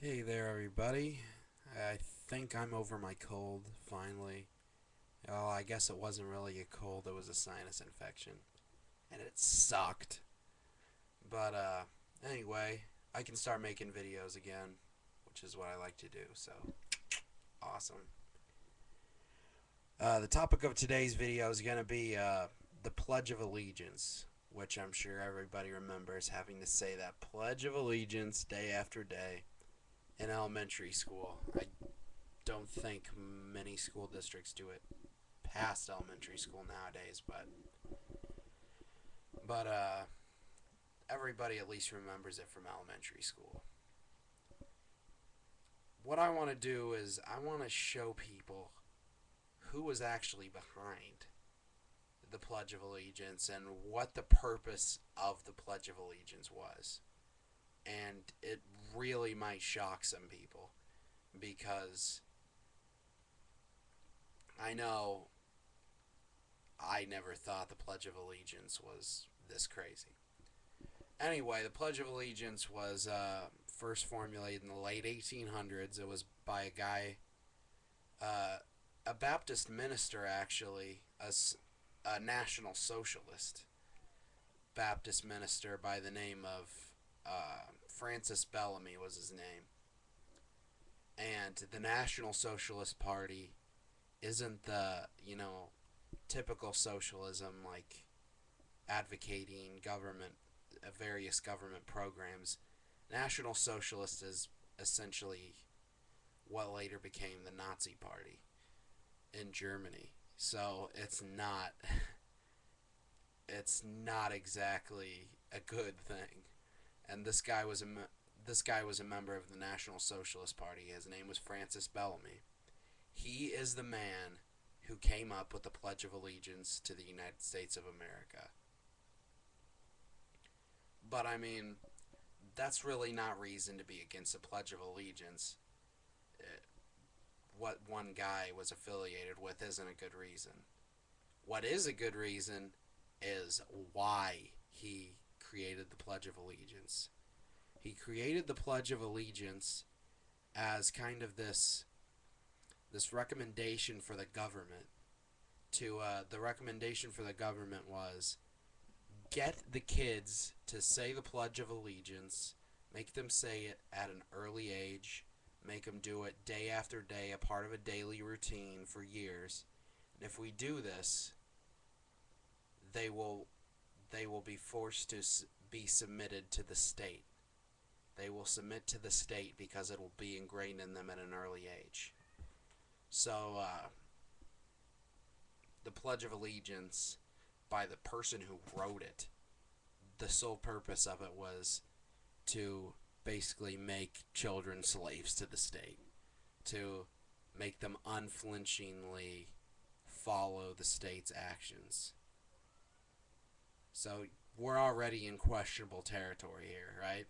Hey there, everybody. I think I'm over my cold, finally. Well, I guess it wasn't really a cold, it was a sinus infection. And it sucked. But, anyway, I can start making videos again, which is what I like to do, so awesome. The topic of today's video is going to be the Pledge of Allegiance, which I'm sure everybody remembers having to say that Pledge of Allegiance day after day in elementary school. I don't think many school districts do it past elementary school nowadays, but everybody at least remembers it from elementary school. What I want to do is I want to show people who was actually behind the Pledge of Allegiance and what the purpose of the Pledge of Allegiance was. And it really might shock some people because I know I never thought the Pledge of Allegiance was this crazy. Anyway, the Pledge of Allegiance was first formulated in the late 1800s. It was by a guy, uh, a Baptist minister, actually, a National Socialist Baptist minister by the name of Francis Bellamy was his name. And the National Socialist Party isn't the, typical socialism like advocating various government programs. National Socialist is essentially what later became the Nazi Party in Germany. So it's not exactly a good thing. And this guy was a member of the National Socialist Party. His name was Francis Bellamy. He is the man who came up with the Pledge of Allegiance to the United States of America. But I mean, that's really not reason to be against the Pledge of Allegiance. What one guy was affiliated with isn't a good reason. What is a good reason is why he created the Pledge of Allegiance. He created the Pledge of Allegiance as kind of this recommendation for the government. The recommendation for the government was get the kids to say the Pledge of Allegiance, make them say it at an early age, make them do it day after day, a part of a daily routine for years. And if we do this, they will be forced to be submitted to the state. They will submit to the state because it will be ingrained in them at an early age. So, the Pledge of Allegiance, by the person who wrote it, the sole purpose of it was to basically make children slaves to the state, to make them unflinchingly follow the state's actions. So we're already in questionable territory here, right?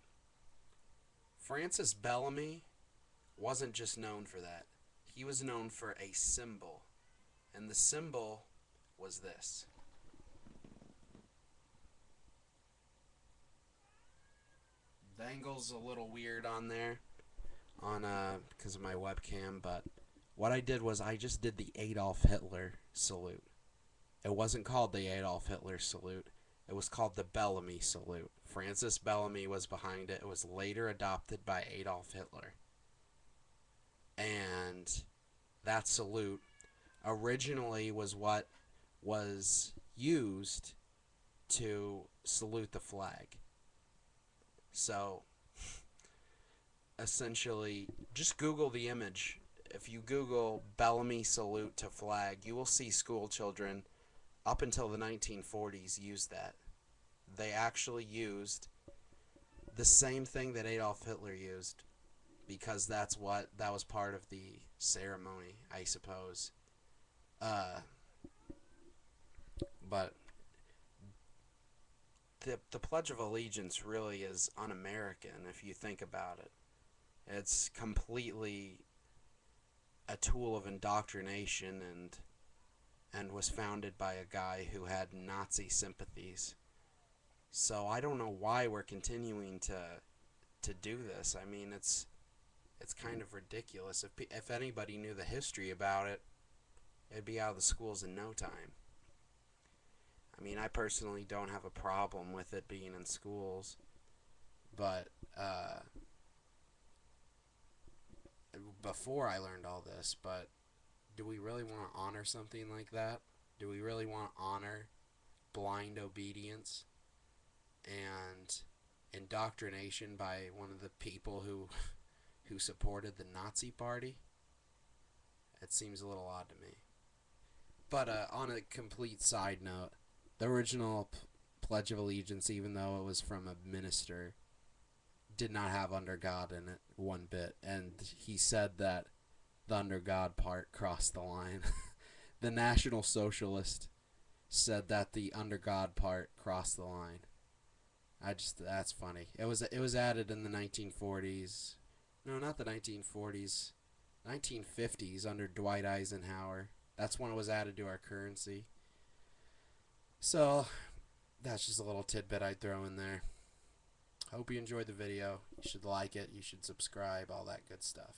Francis Bellamy wasn't just known for that. He was known for a symbol, and the symbol was this. The angle's a little weird on there, because of my webcam, but what I did was I just did the Adolf Hitler salute. It wasn't called the Adolf Hitler salute. It was called the Bellamy salute. Francis Bellamy was behind it. It was later adopted by Adolf Hitler. And that salute originally was what was used to salute the flag. So, essentially, just Google the image. If you Google Bellamy salute to flag, you will see school children up until the 1940s use that. They actually used the same thing that Adolf Hitler used because that was part of the ceremony, I suppose. Uh, but the Pledge of Allegiance really is un-American if you think about it. It's completely a tool of indoctrination and was founded by a guy who had Nazi sympathies. So I don't know why we're continuing to do this. I mean, It's kind of ridiculous. If anybody knew the history about it, it'd be out of the schools in no time. I mean, I personally don't have a problem with it being in schools, but before I learned all this, but do we really want to honor something like that? Do we really want to honor blind obedience and indoctrination by one of the people who supported the Nazi Party? It seems a little odd to me. But on a complete side note, the original Pledge of Allegiance, even though it was from a minister, did not have under God in it one bit. And he said that the under God part crossed the line. The National Socialist said that the under God part crossed the line. That's funny. It was added in the 1940s. No, not the 1940s. 1950s under Dwight Eisenhower. That's when it was added to our currency. So, that's just a little tidbit I'd throw in there. Hope you enjoyed the video. You should like it. You should subscribe. All that good stuff.